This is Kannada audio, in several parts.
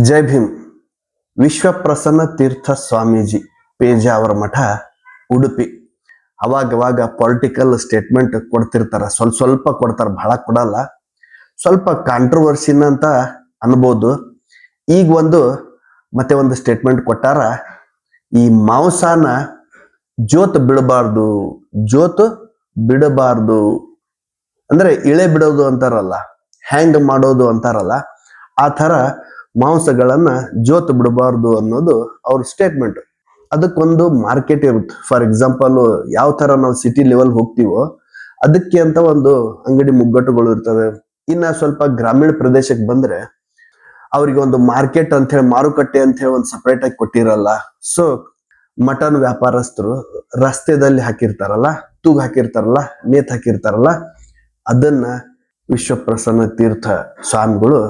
ಜೈ ಭೀಮ್. ವಿಶ್ವಪ್ರಸನ್ನ ತೀರ್ಥ ಸ್ವಾಮೀಜಿ ಪೇಜಾವರ ಮಠ, ಉಡುಪಿ. ಅವಾಗವಾಗ ಪೊಲಿಟಿಕಲ್ ಸ್ಟೇಟ್ಮೆಂಟ್ ಕೊಡ್ತಿರ್ತಾರ, ಸ್ವಲ್ಪ ಕೊಡ್ತಾರ, ಬಹಳ ಕೊಡಲ್ಲ. ಸ್ವಲ್ಪ ಕಾಂಟ್ರವರ್ಸಿನ ಅಂತ ಅನ್ಬೋದು. ಈಗ ಮತ್ತೆ ಒಂದು ಸ್ಟೇಟ್ಮೆಂಟ್ ಕೊಟ್ಟಾರ, ಈ ಮಾಂಸಾನ ಜೋತ್ ಬಿಡಬಾರ್ದು ಅಂದ್ರೆ ಇಳೆ ಬಿಡೋದು ಅಂತಾರಲ್ಲ, ಹ್ಯಾಂಗ್ ಮಾಡೋದು ಅಂತಾರಲ್ಲ, ಆ ತರ ಮಾಂಸಗಳನ್ನ ಜೋತ್ ಬಿಡಬಾರ್ದು ಅನ್ನೋದು ಅವ್ರ ಸ್ಟೇಟ್ಮೆಂಟ್. ಅದಕ್ಕೊಂದು ಮಾರ್ಕೆಟ್ ಇರುತ್ತೆ. ಫಾರ್ ಎಕ್ಸಾಂಪಲ್, ಯಾವ ತರ ನಾವು ಸಿಟಿ ಲೆವೆಲ್ ಹೋಗ್ತೀವೋ ಅದಕ್ಕೆ ಅಂತ ಒಂದು ಅಂಗಡಿ ಮುಗ್ಗಟ್ಟುಗಳು ಇರ್ತವೆ. ಇನ್ನ ಸ್ವಲ್ಪ ಗ್ರಾಮೀಣ ಪ್ರದೇಶಕ್ಕೆ ಬಂದ್ರೆ ಅವ್ರಿಗೆ ಒಂದು ಮಾರ್ಕೆಟ್ ಅಂತ ಹೇಳಿ, ಮಾರುಕಟ್ಟೆ ಅಂತ ಹೇಳಿ ಒಂದು ಸಪರೇಟ್ ಆಗಿ ಕೊಟ್ಟಿರಲ್ಲ. ಸೊ ಮಟನ್ ವ್ಯಾಪಾರಸ್ಥರು ರಸ್ತೆದಲ್ಲಿ ಹಾಕಿರ್ತಾರಲ್ಲ, ತೂಗ್ ಹಾಕಿರ್ತಾರಲ್ಲ, ನೇತ್ ಹಾಕಿರ್ತಾರಲ್ಲ, ಅದನ್ನ ವಿಶ್ವಪ್ರಸನ್ನ ತೀರ್ಥ ಸ್ವಾಮಿಗಳು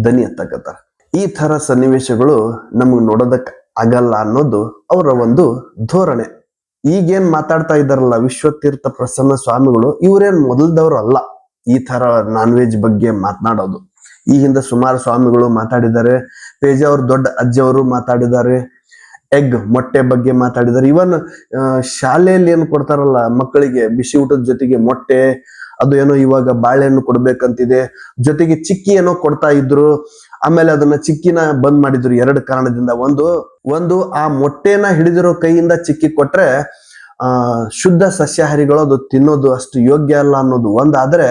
ದನಿ ಎತ್ತಕತ್ತಾರ. ಈ ತರ ಸನ್ನಿವೇಶಗಳು ನಮಗ್ ನೋಡೋದಕ್ ಆಗಲ್ಲ ಅನ್ನೋದು ಅವರ ಒಂದು ಧೋರಣೆ. ಈಗೇನ್ ಮಾತಾಡ್ತಾ ಇದ್ದಾರಲ್ಲ ವಿಶ್ವತೀರ್ಥ ಪ್ರಸನ್ನ ಸ್ವಾಮಿಗಳು, ಇವ್ರೇನ್ ಮೊದಲ್ದವ್ರು ಅಲ್ಲ ಈ ತರ ನಾನ್ ವೆಜ್ ಬಗ್ಗೆ ಮಾತನಾಡೋದು. ಈ ಹಿಂದೆ ಸುಮಾರು ಸ್ವಾಮಿಗಳು ಮಾತಾಡಿದ್ದಾರೆ. ಪೇಜಾವರ ದೊಡ್ಡ ಅಜ್ಜಿಯವರು ಮಾತಾಡಿದ್ದಾರೆ. ಮೊಟ್ಟೆ ಬಗ್ಗೆ ಮಾತಾಡಿದ್ದಾರೆ. ಇವನ್ ಶಾಲೆಯಲ್ಲಿ ಏನು ಕೊಡ್ತಾರಲ್ಲ ಮಕ್ಕಳಿಗೆ ಬಿಸಿ ಊಟದ ಜೊತೆಗೆ ಮೊಟ್ಟೆ, ಅದು ಏನೋ ಇವಾಗ ಬಾಳೆಹಣ್ಣು ಕೊಡ್ಬೇಕಂತಿದೆ, ಜೊತೆಗೆ ಚಿಕ್ಕಿ ಏನೋ ಕೊಡ್ತಾ ಇದ್ರು. ಆಮೇಲೆ ಅದನ್ನ ಚಿಕ್ಕಿನ ಬಂದ್ ಮಾಡಿದ್ರು ಎರಡು ಕಾರಣದಿಂದ. ಒಂದು ಆ ಮೊಟ್ಟೆನ ಹಿಡಿದಿರೋ ಕೈಯಿಂದ ಚಿಕ್ಕಿ ಕೊಟ್ರೆ ಶುದ್ಧ ಸಸ್ಯಾಹಾರಿಗಳು ಅದು ತಿನ್ನೋದು ಅಷ್ಟು ಯೋಗ್ಯ ಅಲ್ಲ ಅನ್ನೋದು ಒಂದಾದ್ರೆ,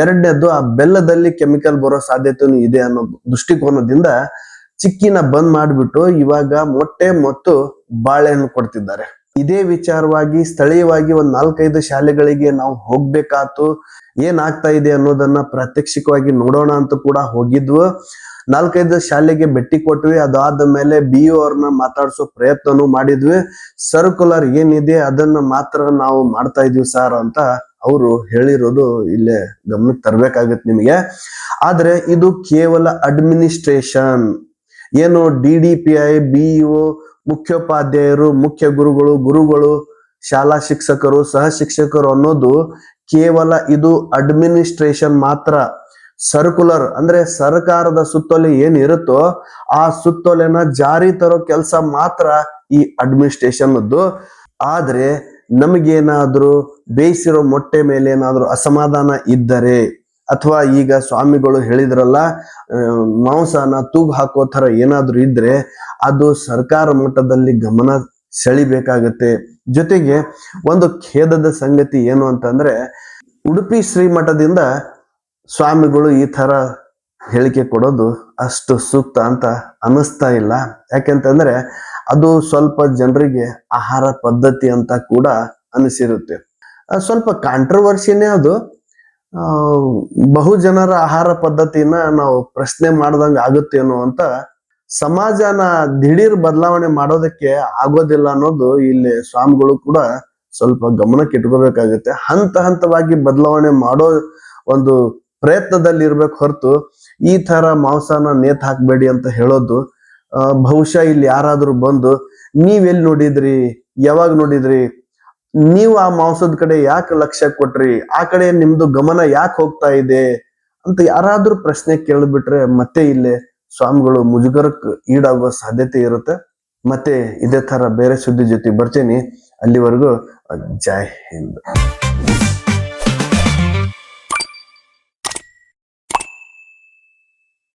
ಎರಡನೇದು ಆ ಬೆಲ್ಲದಲ್ಲಿ ಕೆಮಿಕಲ್ ಬರೋ ಸಾಧ್ಯತೆನೂ ಇದೆ ಅನ್ನೋ ದೃಷ್ಟಿಕೋನದಿಂದ ಚಿಕ್ಕಿನ ಬಂದ್ ಮಾಡಿಬಿಟ್ಟು ಇವಾಗ ಮೊಟ್ಟೆ ಮತ್ತು ಬಾಳೆಹಣ್ಣು ಕೊಡ್ತಿದ್ದಾರೆ. ಇದೇ ವಿಚಾರವಾಗಿ ಸ್ಥಳೀಯವಾಗಿ ಒಂದ್ 4-5 ಶಾಲೆಗಳಿಗೆ ನಾವು ಹೋಗ್ಬೇಕಾತು. ಏನಾಗ್ತಾ ಇದೆ ಅನ್ನೋದನ್ನ ಪ್ರಾತ್ಯಕ್ಷಿಕವಾಗಿ ನೋಡೋಣ ಅಂತ ಕೂಡ ಹೋಗಿದ್ವು. 4-5 ಶಾಲೆಗೆ ಭೇಟಿ ಕೊಟ್ವಿ. ಅದಾದ ಮೇಲೆ BO ಅವ್ರನ್ನ ಮಾತಾಡ್ಸೋ ಪ್ರಯತ್ನನೂ ಮಾಡಿದ್ವಿ. ಸರ್ಕ್ಯುಲರ್ ಏನಿದೆ ಅದನ್ನ ಮಾತ್ರ ನಾವು ಮಾಡ್ತಾ ಇದೀವಿ ಸರ್ ಅಂತ ಅವರು ಹೇಳಿರೋದು ಇಲ್ಲೇ ಗಮನಕ್ಕೆ ತರ್ಬೇಕಾಗತ್ತೆ ನಿಮಗೆ. ಆದ್ರೆ ಇದು ಕೇವಲ ಅಡ್ಮಿನಿಸ್ಟ್ರೇಷನ್. ಏನು DDPI, BO, ಮುಖ್ಯೋಪಾಧ್ಯಾಯರು, ಮುಖ್ಯ ಗುರುಗಳು, ಶಾಲಾ ಶಿಕ್ಷಕರು, ಸಹ ಶಿಕ್ಷಕರು ಅನ್ನೋದು ಕೇವಲ ಇದು ಅಡ್ಮಿನಿಸ್ಟ್ರೇಷನ್ ಮಾತ್ರ. ಸರ್ಕ್ಯುಲರ್ ಅಂದ್ರೆ ಸರ್ಕಾರದ ಸುತ್ತೋಲೆ ಏನಿರುತ್ತೋ ಆ ಸುತ್ತೋಲೆನ ಜಾರಿ ತರೋ ಕೆಲಸ ಮಾತ್ರ ಈ ಅಡ್ಮಿನಿಸ್ಟ್ರೇಷನ್. ಆದ್ರೆ ನಮಗೇನಾದ್ರೂ ಬೇಯಿಸಿರೋ ಮೊಟ್ಟೆ ಮೇಲೆ ಏನಾದ್ರೂ ಅಸಮಾಧಾನ ಇದ್ದರೆ, ಅಥವಾ ಈಗ ಸ್ವಾಮಿಗಳು ಹೇಳಿದ್ರಲ್ಲ ಮಾಂಸನ ತೂಗು ಹಾಕೋ ತರ ಏನಾದ್ರೂ ಇದ್ರೆ ಅದು ಸರ್ಕಾರ ಮಟ್ಟದಲ್ಲಿ ಗಮನ ಸೆಳಿಬೇಕಾಗತ್ತೆ. ಜೊತೆಗೆ ಒಂದು ಖೇದದ ಸಂಗತಿ ಏನು ಅಂತಂದ್ರೆ, ಉಡುಪಿ ಶ್ರೀಮಠದಿಂದ ಸ್ವಾಮಿಗಳು ಈ ತರ ಹೇಳಿಕೆ ಕೊಡೋದು ಅಷ್ಟು ಸೂಕ್ತ ಅಂತ ಅನಿಸ್ತಾ ಇಲ್ಲ. ಯಾಕೆಂತಂದ್ರೆ ಅದು ಸ್ವಲ್ಪ ಜನರಿಗೆ ಆಹಾರ ಪದ್ಧತಿ ಅಂತ ಕೂಡ ಅನಿಸಿರುತ್ತೆ. ಸ್ವಲ್ಪ ಕಾಂಟ್ರವರ್ಸಿನೇ ಅದು. ಬಹು ಜನರ ಆಹಾರ ಪದ್ಧತಿನ ನಾವು ಪ್ರಶ್ನೆ ಮಾಡ್ದಂಗ ಆಗುತ್ತೇನೋ ಅಂತ. ಸಮಾಜನ ದಿಢೀರ್ ಬದಲಾವಣೆ ಮಾಡೋದಕ್ಕೆ ಆಗೋದಿಲ್ಲ ಅನ್ನೋದು ಇಲ್ಲಿ ಸ್ವಾಮಿಗಳು ಕೂಡ ಸ್ವಲ್ಪ ಗಮನಕ್ಕೆ ಇಟ್ಕೋಬೇಕಾಗುತ್ತೆ. ಹಂತವಾಗಿ ಬದಲಾವಣೆ ಮಾಡೋ ಒಂದು ಪ್ರಯತ್ನದಲ್ಲಿ ಇರ್ಬೇಕು ಹೊರತು ಈ ತರ ಮಾಂಸನ ನೇತ್ ಹಾಕ್ಬೇಡಿ ಅಂತ ಹೇಳೋದು, ಬಹುಶಃ ಇಲ್ಲಿ ಯಾರಾದ್ರೂ ಬಂದು ನೀವೆಲ್ಲಿ ನೋಡಿದ್ರಿ, ಯಾವಾಗ ನೋಡಿದ್ರಿ, ನೀವು ಆ ಮಾಂಸದ ಕಡೆ ಯಾಕೆ ಲಕ್ಷ್ಯ ಕೊಟ್ರಿ, ಆ ಕಡೆ ನಿಮ್ದು ಗಮನ ಯಾಕೆ ಹೋಗ್ತಾ ಇದೆ ಅಂತ ಯಾರಾದ್ರೂ ಪ್ರಶ್ನೆ ಕೇಳಿಬಿಟ್ರೆ ಮತ್ತೆ ಇಲ್ಲೇ ಸ್ವಾಮಿಗಳು ಮುಜುಗರಕ್ಕೆ ಈಡಾಗುವ ಸಾಧ್ಯತೆ ಇರುತ್ತೆ. ಮತ್ತೆ ಇದೇ ತರ ಬೇರೆ ಸುದ್ದಿ ಜೊತೆ ಬರ್ತೀನಿ. ಅಲ್ಲಿವರೆಗೂ ಜೈ ಹಿಂದ್.